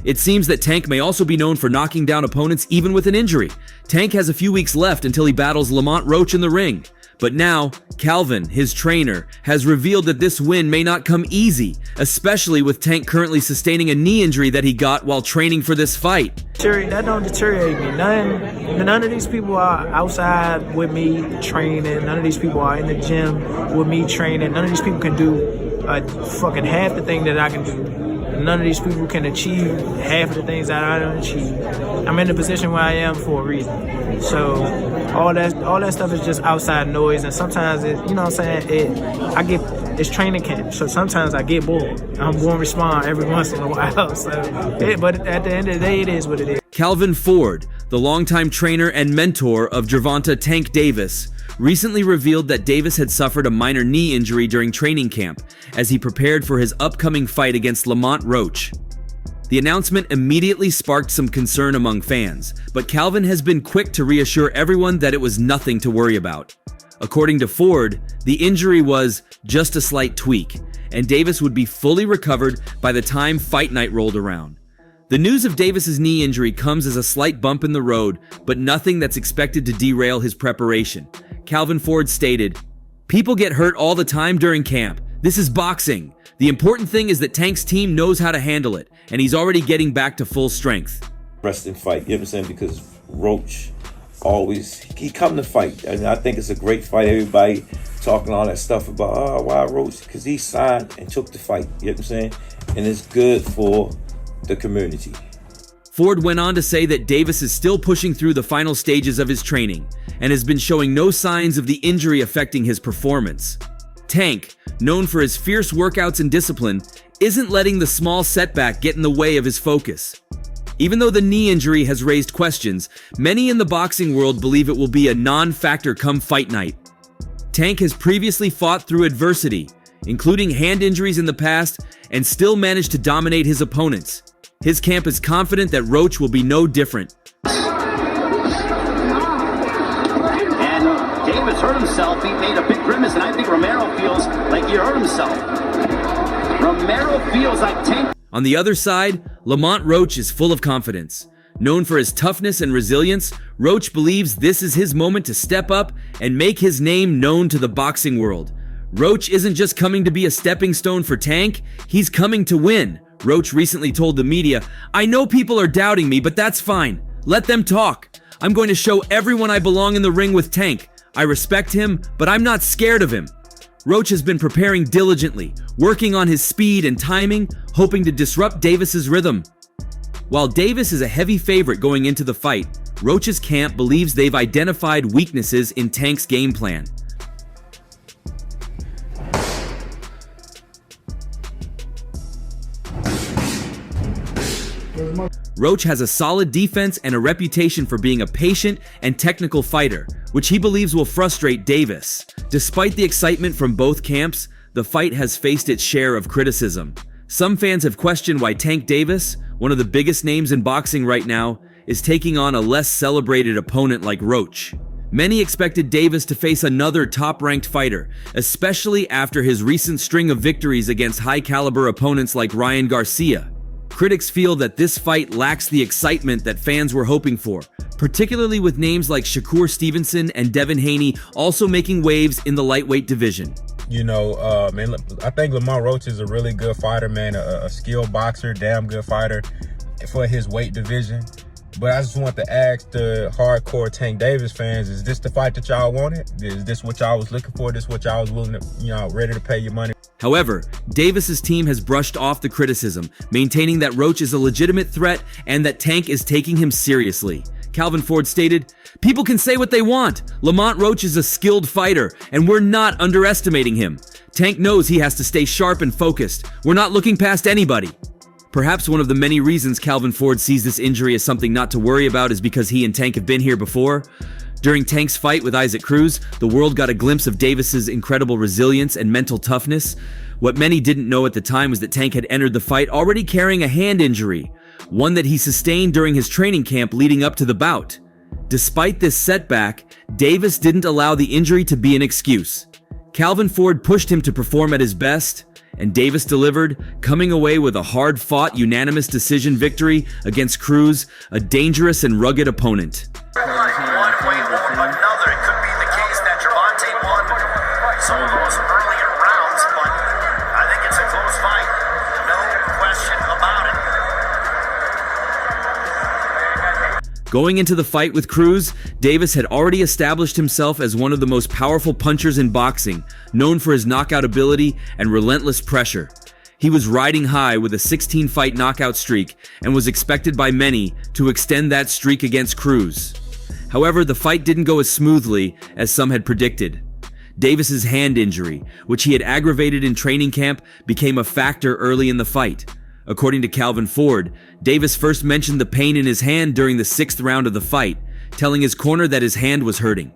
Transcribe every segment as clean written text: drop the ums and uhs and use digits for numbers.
It seems that Tank may also be known for knocking down opponents even with an injury. Tank has a few weeks left until he battles Lamont Roach in the ring. But now, Calvin, his trainer, has revealed that this win may not come easy, especially with Tank currently sustaining a knee injury that he got while training for this fight. That don't deteriorate me. None of these people are outside with me training. None of these people are in the gym with me training. None of these people can do fucking half the thing that I can do. None of these people can achieve half of the things that I don't achieve. I'm in the position where I am for a reason. So all that stuff is just outside noise, and sometimes it's training camp. So sometimes I get bored. I'm going to respond every once in a while. But at the end of the day, it is what it is. Calvin Ford, the longtime trainer and mentor of Gervonta Tank Davis, recently revealed that Davis had suffered a minor knee injury during training camp as he prepared for his upcoming fight against Lamont Roach. The announcement immediately sparked some concern among fans, but Calvin has been quick to reassure everyone that it was nothing to worry about. According to Ford, the injury was just a slight tweak, and Davis would be fully recovered by the time fight night rolled around. The news of Davis's knee injury comes as a slight bump in the road, but nothing that's expected to derail his preparation. Calvin Ford stated, "People get hurt all the time during camp. This is boxing. The important thing is that Tank's team knows how to handle it, and he's already getting back to full strength." Wrestling fight, you know what I'm saying? Because Roach he come to fight. And I think it's a great fight. Everybody talking all that stuff about, why Roach? Because he signed and took the fight, you know what I'm saying? And it's good for the community. Ford went on to say that Davis is still pushing through the final stages of his training and has been showing no signs of the injury affecting his performance. Tank, known for his fierce workouts and discipline, isn't letting the small setback get in the way of his focus. Even though the knee injury has raised questions, many in the boxing world believe it will be a non-factor come fight night. Tank has previously fought through adversity, including hand injuries in the past, and still managed to dominate his opponents. His camp is confident that Roach will be no different. And Davis hurt himself. He made a big grimace, and I think Romero feels like he hurt himself. Romero feels like Tank. On the other side, Lamont Roach is full of confidence. Known for his toughness and resilience, Roach believes this is his moment to step up and make his name known to the boxing world. Roach isn't just coming to be a stepping stone for Tank, he's coming to win. Roach recently told the media, "I know people are doubting me, but that's fine. Let them talk. I'm going to show everyone I belong in the ring with Tank. I respect him, but I'm not scared of him." Roach has been preparing diligently, working on his speed and timing, hoping to disrupt Davis's rhythm. While Davis is a heavy favorite going into the fight, Roach's camp believes they've identified weaknesses in Tank's game plan. Roach has a solid defense and a reputation for being a patient and technical fighter, which he believes will frustrate Davis. Despite the excitement from both camps, the fight has faced its share of criticism. Some fans have questioned why Tank Davis, one of the biggest names in boxing right now, is taking on a less celebrated opponent like Roach. Many expected Davis to face another top-ranked fighter, especially after his recent string of victories against high-caliber opponents like Ryan Garcia. Critics feel that this fight lacks the excitement that fans were hoping for, particularly with names like Shakur Stevenson and Devin Haney also making waves in the lightweight division. Man, I think Lamont Roach is a really good fighter, man, a skilled boxer, damn good fighter for his weight division. But I just want to ask the hardcore Tank Davis fans, is this the fight that y'all wanted? Is this what y'all was looking for? This what y'all was willing to, ready to pay your money? However, Davis's team has brushed off the criticism, maintaining that Roach is a legitimate threat and that Tank is taking him seriously. Calvin Ford stated, "People can say what they want. Lamont Roach is a skilled fighter, and we're not underestimating him. Tank knows he has to stay sharp and focused. We're not looking past anybody." Perhaps one of the many reasons Calvin Ford sees this injury as something not to worry about is because he and Tank have been here before. During Tank's fight with Isaac Cruz, the world got a glimpse of Davis's incredible resilience and mental toughness. What many didn't know at the time was that Tank had entered the fight already carrying a hand injury, one that he sustained during his training camp leading up to the bout. Despite this setback, Davis didn't allow the injury to be an excuse. Calvin Ford pushed him to perform at his best, And Davis delivered, coming away with a hard-fought, unanimous decision victory against Cruz, a dangerous and rugged opponent. One way or another, it could be the case that Gervonta won some of those earlier rounds, but I think it's a close fight. No question about it. Going into the fight with Cruz, Davis had already established himself as one of the most powerful punchers in boxing, known for his knockout ability and relentless pressure. He was riding high with a 16-fight knockout streak and was expected by many to extend that streak against Cruz. However, the fight didn't go as smoothly as some had predicted. Davis's hand injury, which he had aggravated in training camp, became a factor early in the fight. According to Calvin Ford, Davis first mentioned the pain in his hand during the 6th round of the fight, telling his corner that his hand was hurting.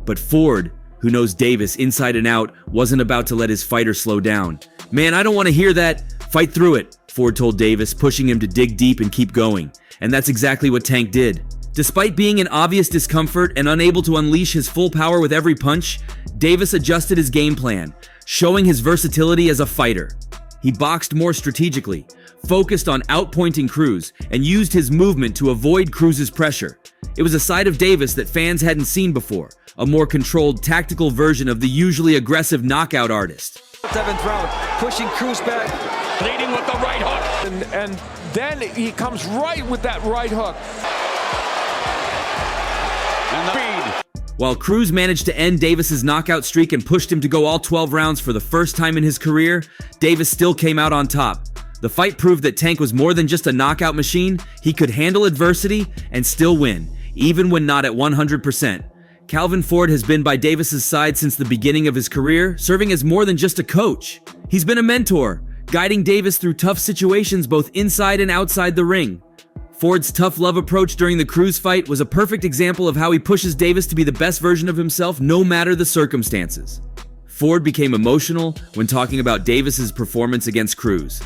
But Ford, who knows Davis inside and out, wasn't about to let his fighter slow down. "Man, I don't want to hear that. Fight through it," Ford told Davis, pushing him to dig deep and keep going. And that's exactly what Tank did. Despite being in obvious discomfort and unable to unleash his full power with every punch, Davis adjusted his game plan, showing his versatility as a fighter. He boxed more strategically, focused on outpointing Cruz, and used his movement to avoid Cruz's pressure. It was a side of Davis that fans hadn't seen before, a more controlled, tactical version of the usually aggressive knockout artist. 7th round, pushing Cruz back, leading with the right hook. And then he comes right with that right hook. And the speed. While Cruz managed to end Davis's knockout streak and pushed him to go all 12 rounds for the first time in his career, Davis still came out on top. The fight proved that Tank was more than just a knockout machine. He could handle adversity and still win, even when not at 100%. Calvin Ford has been by Davis's side since the beginning of his career, serving as more than just a coach. He's been a mentor, guiding Davis through tough situations both inside and outside the ring. Ford's tough love approach during the Cruz fight was a perfect example of how he pushes Davis to be the best version of himself no matter the circumstances. Ford became emotional when talking about Davis's performance against Cruz.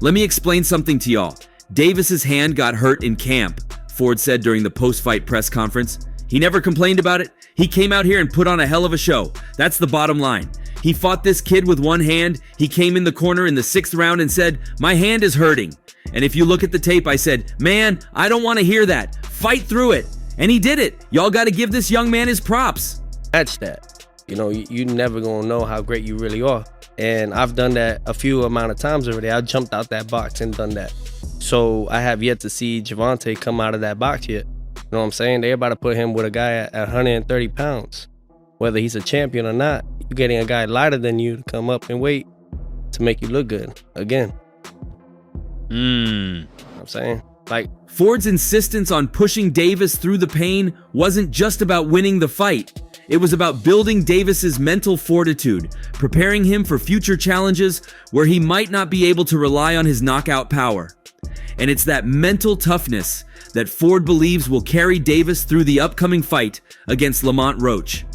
"Let me explain something to y'all. Davis's hand got hurt in camp," Ford said during the post-fight press conference. "He never complained about it. He came out here and put on a hell of a show. That's the bottom line. He fought this kid with one hand. He came in the corner in the 6th round and said, 'My hand is hurting.' And if you look at the tape, I said, 'Man, I don't want to hear that. Fight through it.' And he did it. Y'all got to give this young man his props." Match that. You know, you never gonna know how great you really are. And I've done that a few amount of times already. I jumped out that box and done that. So I have yet to see Gervonta come out of that box yet. You know what I'm saying? They're about to put him with a guy at 130 pounds. Whether he's a champion or not, you're getting a guy lighter than you to come up and weight to make you look good again. You know what I'm saying? Like, Ford's insistence on pushing Davis through the pain wasn't just about winning the fight. It was about building Davis's mental fortitude, preparing him for future challenges where he might not be able to rely on his knockout power. And it's that mental toughness that Ford believes will carry Davis through the upcoming fight against Lamont Roach.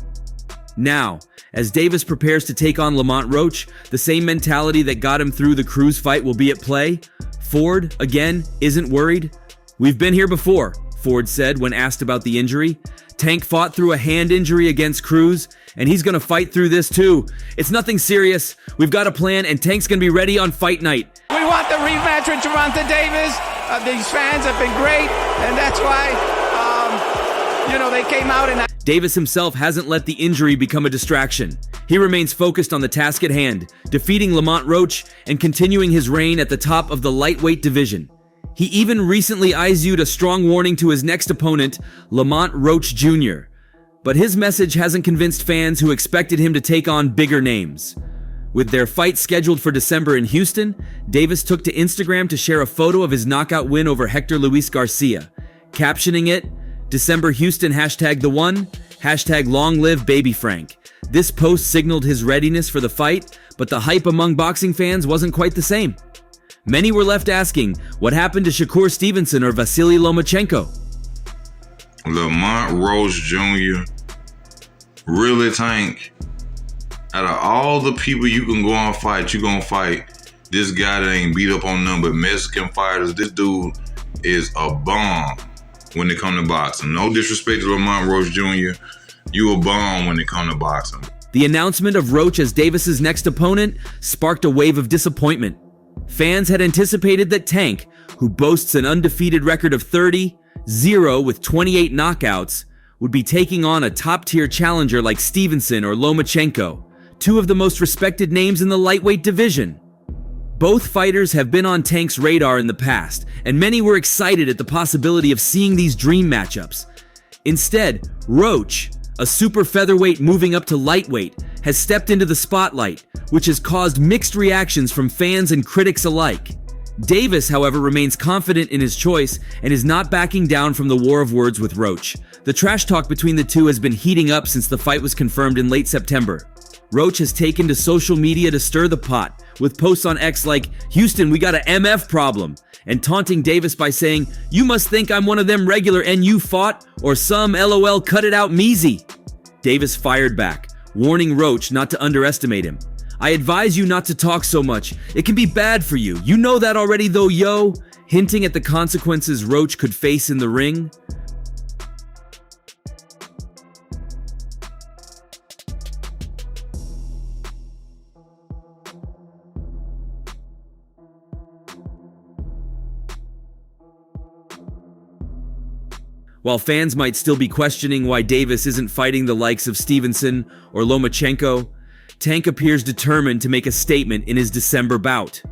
Now, as Davis prepares to take on Lamont Roach, the same mentality that got him through the Cruz fight will be at play. Ford, again, isn't worried. "We've been here before," Ford said when asked about the injury. "Tank fought through a hand injury against Cruz, and he's gonna fight through this too. It's nothing serious. We've got a plan, and Tank's gonna be ready on fight night." We want the rematch with Gervonta Davis. These fans have been great, and that's why, they came out and... Davis himself hasn't let the injury become a distraction. He remains focused on the task at hand, defeating Lamont Roach and continuing his reign at the top of the lightweight division. He even recently issued a strong warning to his next opponent, Lamont Roach Jr. But his message hasn't convinced fans who expected him to take on bigger names. With their fight scheduled for December in Houston, Davis took to Instagram to share a photo of his knockout win over Hector Luis Garcia, captioning it, "December Houston #the1, #long live baby Frank." This post signaled his readiness for the fight, but the hype among boxing fans wasn't quite the same. Many were left asking, what happened to Shakur Stevenson or Vasily Lomachenko? Lamont Roach Jr. really, Tank? Out of all the people you can go and fight, you gonna fight this guy that ain't beat up on none but Mexican fighters. This dude is a bomb when it come to boxing. No disrespect to Lamont Roach Jr. You a bomb when it come to boxing. The announcement of Roach as Davis's next opponent sparked a wave of disappointment. Fans had anticipated that Tank, who boasts an undefeated record of 30-0 with 28 knockouts, would be taking on a top-tier challenger like Stevenson or Lomachenko, two of the most respected names in the lightweight division. Both fighters have been on Tank's radar in the past, and many were excited at the possibility of seeing these dream matchups. Instead, Roach, a super featherweight moving up to lightweight, has stepped into the spotlight, which has caused mixed reactions from fans and critics alike. Davis, however, remains confident in his choice and is not backing down from the war of words with Roach. The trash talk between the two has been heating up since the fight was confirmed in late September. Roach has taken to social media to stir the pot, with posts on X like, "Houston, we got a MF problem," and taunting Davis by saying, "You must think I'm one of them regular NU fought, or some LOL cut it out measy." Davis fired back, warning Roach not to underestimate him. "I advise you not to talk so much. It can be bad for you. You know that already though, yo," hinting at the consequences Roach could face in the ring. While fans might still be questioning why Davis isn't fighting the likes of Stevenson or Lomachenko, Tank appears determined to make a statement in his December bout.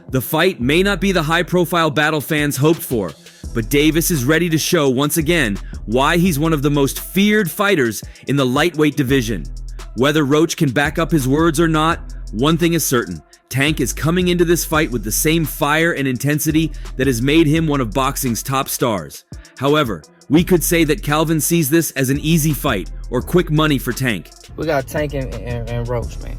The fight may not be the high-profile battle fans hoped for, but Davis is ready to show once again why he's one of the most feared fighters in the lightweight division. Whether Roach can back up his words or not, one thing is certain: Tank is coming into this fight with the same fire and intensity that has made him one of boxing's top stars. However, we could say that Calvin sees this as an easy fight or quick money for Tank. We got Tank and Roach, man.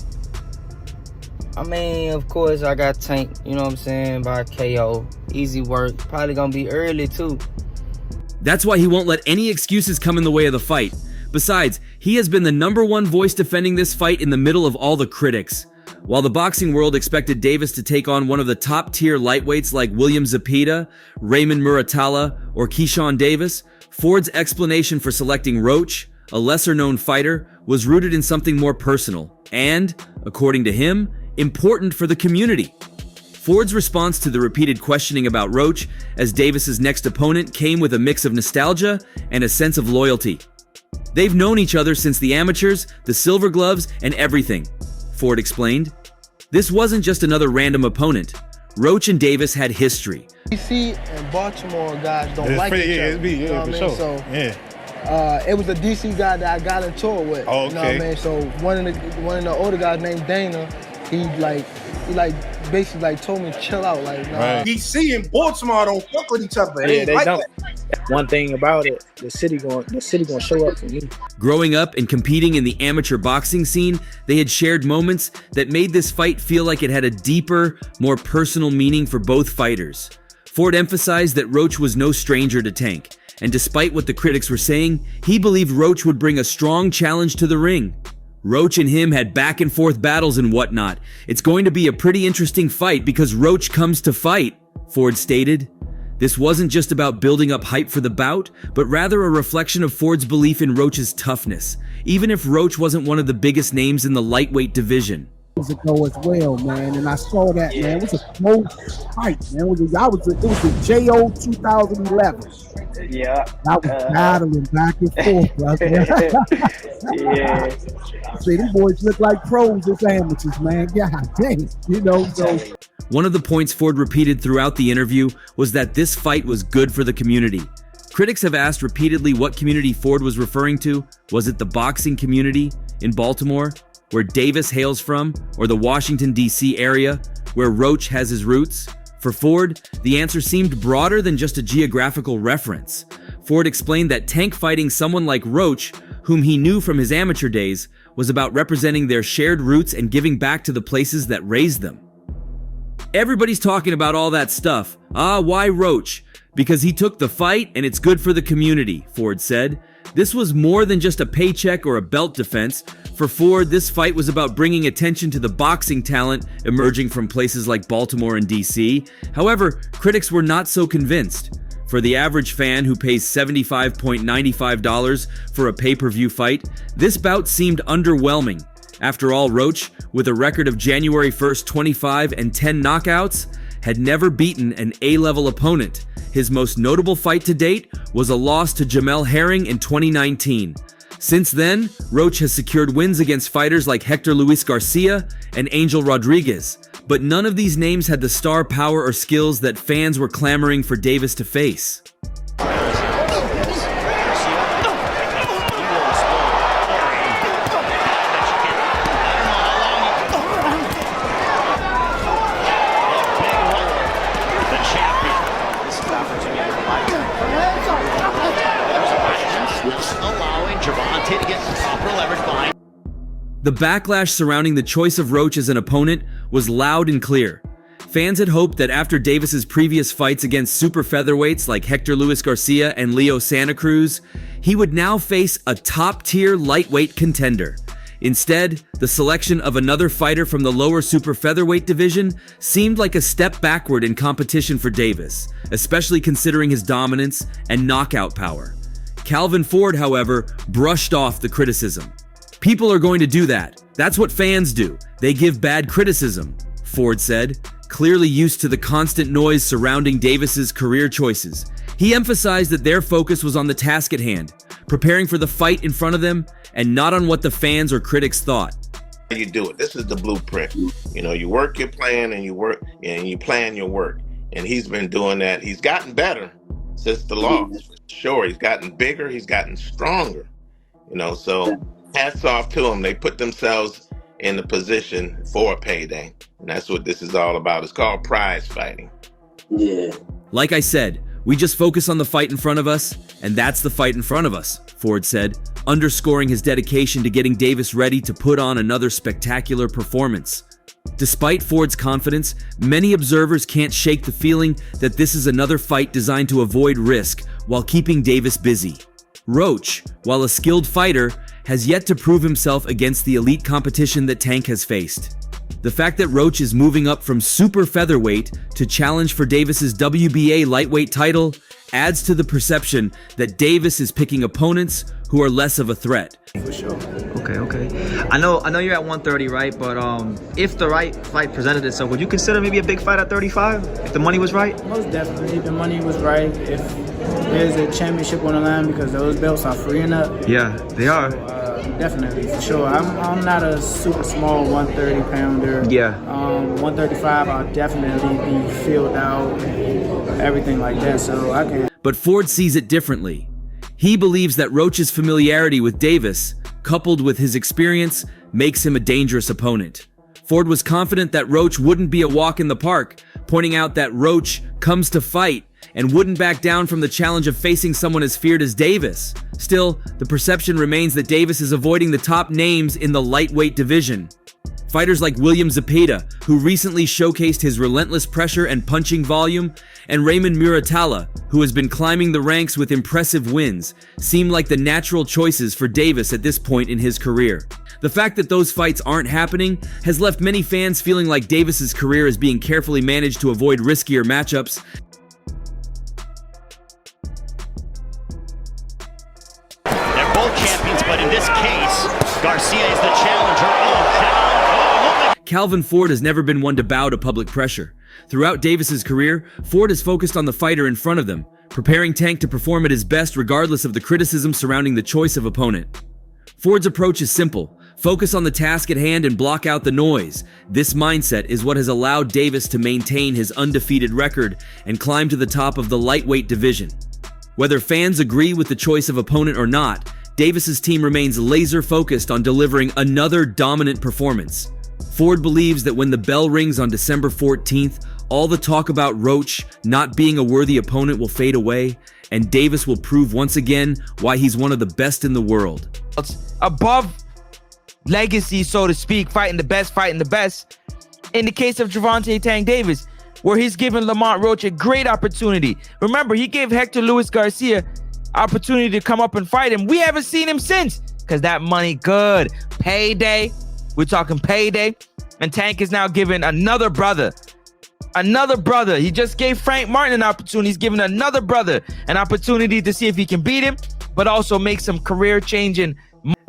I mean, of course, I got Tank, you know what I'm saying, by KO. Easy work. Probably gonna be early, too. That's why he won't let any excuses come in the way of the fight. Besides, he has been the #1 voice defending this fight in the middle of all the critics. While the boxing world expected Davis to take on one of the top-tier lightweights like William Zepeda, Raymond Muratalla, or Keyshawn Davis, Ford's explanation for selecting Roach, a lesser-known fighter, was rooted in something more personal and, according to him, important for the community. Ford's response to the repeated questioning about Roach as Davis's next opponent came with a mix of nostalgia and a sense of loyalty. They've known each other since the amateurs, the silver gloves, and everything, Ford explained. This wasn't just another random opponent. Roach and Davis had history. DC and Baltimore guys don't like each other. You know what I mean? So, it was a DC guy that I got into it with. Oh, okay. You know what I mean? So one of the older guys named Dana, he basically told me to chill out. Like, nah. Right. DC and Baltimore don't fuck with each other. Yeah, they like don't. That. One thing about it, the city gonna show up for me. Growing up and competing in the amateur boxing scene, they had shared moments that made this fight feel like it had a deeper, more personal meaning for both fighters. Ford emphasized that Roach was no stranger to Tank, and despite what the critics were saying, he believed Roach would bring a strong challenge to the ring. Roach and him had back and forth battles and whatnot. "It's going to be a pretty interesting fight because Roach comes to fight," Ford stated. This wasn't just about building up hype for the bout, but rather a reflection of Ford's belief in Roach's toughness, even if Roach wasn't one of the biggest names in the lightweight division. Ago as well, man, and I saw that, man. It was a close fight, man. It was the JO 2011. Yeah. I was battling back and forth, brother. Yeah. See, these boys look like pros as amateurs, man. God dang, you know, so. One of the points Ford repeated throughout the interview was that this fight was good for the community. Critics have asked repeatedly what community Ford was referring to. Was it the boxing community in Baltimore, where Davis hails from, or the Washington, D.C. area, where Roach has his roots? For Ford, the answer seemed broader than just a geographical reference. Ford explained that Tank fighting someone like Roach, whom he knew from his amateur days, was about representing their shared roots and giving back to the places that raised them. Everybody's talking about all that stuff. Why Roach? Because he took the fight and it's good for the community, Ford said. This was more than just a paycheck or a belt defense. For Ford, this fight was about bringing attention to the boxing talent emerging from places like Baltimore and DC. However, critics were not so convinced. For the average fan who pays $75.95 for a pay-per-view fight, this bout seemed underwhelming. After all, Roach, with a record of January 1st 25 and 10 knockouts, had never beaten an A-level opponent. His most notable fight to date was a loss to Jamel Herring in 2019. Since then, Roach has secured wins against fighters like Hector Luis Garcia and Angel Rodriguez, but none of these names had the star power or skills that fans were clamoring for Davis to face. The backlash surrounding the choice of Roach as an opponent was loud and clear. Fans had hoped that after Davis's previous fights against super featherweights like Hector Luis Garcia and Leo Santa Cruz, he would now face a top-tier lightweight contender. Instead, the selection of another fighter from the lower super featherweight division seemed like a step backward in competition for Davis, especially considering his dominance and knockout power. Calvin Ford, however, brushed off the criticism. "People are going to do that. That's what fans do. They give bad criticism," Ford said, clearly used to the constant noise surrounding Davis's career choices. He emphasized that their focus was on the task at hand, preparing for the fight in front of them, and not on what the fans or critics thought. You do it. This is the blueprint. You know, you work your plan and you plan your work. And he's been doing that. He's gotten better since the loss. Sure, he's gotten bigger, he's gotten stronger. You know, so hats off to them. They put themselves in the position for a payday. And that's what this is all about. It's called prize fighting. Yeah. Like I said, we just focus on the fight in front of us, and that's the fight in front of us, Ford said, underscoring his dedication to getting Davis ready to put on another spectacular performance. Despite Ford's confidence, many observers can't shake the feeling that this is another fight designed to avoid risk while keeping Davis busy. Roach, while a skilled fighter, has yet to prove himself against the elite competition that Tank has faced. The fact that Roach is moving up from super featherweight to challenge for Davis's WBA lightweight title adds to the perception that Davis is picking opponents who are less of a threat. For sure. Okay. I know you're at 130, right? But if the right fight presented itself, would you consider maybe a big fight at 35 if the money was right? Most definitely, if the money was right. If there's a championship on the line, because those belts are freeing up. Yeah, they are. Definitely, for sure. I'm not a super small 130 pounder. Yeah. 135, I'll definitely be filled out and everything like that. So I can. But Ford sees it differently. He believes that Roach's familiarity with Davis, coupled with his experience, makes him a dangerous opponent. Ford was confident that Roach wouldn't be a walk in the park, pointing out that Roach comes to fight and wouldn't back down from the challenge of facing someone as feared as Davis. Still, the perception remains that Davis is avoiding the top names in the lightweight division. Fighters like William Zepeda, who recently showcased his relentless pressure and punching volume, and Raymond Muratalla, who has been climbing the ranks with impressive wins, seem like the natural choices for Davis at this point in his career. The fact that those fights aren't happening has left many fans feeling like Davis's career is being carefully managed to avoid riskier matchups. They're both champions, but in this case, Garcia is the challenger. Calvin Ford has never been one to bow to public pressure. Throughout Davis's career, Ford has focused on the fighter in front of them, preparing Tank to perform at his best regardless of the criticism surrounding the choice of opponent. Ford's approach is simple: focus on the task at hand and block out the noise. This mindset is what has allowed Davis to maintain his undefeated record and climb to the top of the lightweight division. Whether fans agree with the choice of opponent or not, Davis's team remains laser focused on delivering another dominant performance. Ford believes that when the bell rings on December 14th, all the talk about Roach not being a worthy opponent will fade away, and Davis will prove once again why he's one of the best in the world. Above legacy, so to speak, fighting the best. In the case of Gervonta Tank Davis, where he's given Lamont Roach a great opportunity. Remember, he gave Hector Luis Garcia opportunity to come up and fight him. We haven't seen him since, because that money good. Payday. We're talking payday. And Tank is now giving another brother. He just gave Frank Martin an opportunity. He's giving another brother an opportunity to see if he can beat him, but also make some career-changing.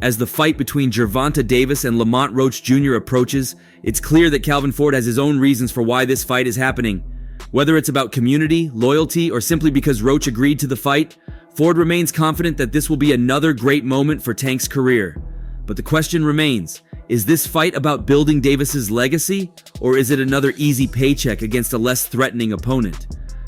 As the fight between Gervonta Davis and Lamont Roach Jr. approaches, it's clear that Calvin Ford has his own reasons for why this fight is happening. Whether it's about community, loyalty, or simply because Roach agreed to the fight, Ford remains confident that this will be another great moment for Tank's career. But the question remains, is this fight about building Davis's legacy, or is it another easy paycheck against a less threatening opponent?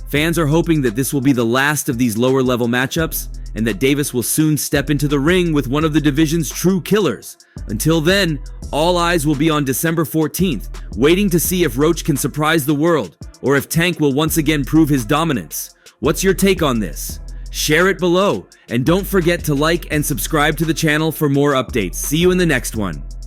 Fans are hoping that this will be the last of these lower-level matchups, and that Davis will soon step into the ring with one of the division's true killers. Until then, all eyes will be on December 14th, waiting to see if Roach can surprise the world, or if Tank will once again prove his dominance. What's your take on this? Share it below, and don't forget to like and subscribe to the channel for more updates. See you in the next one.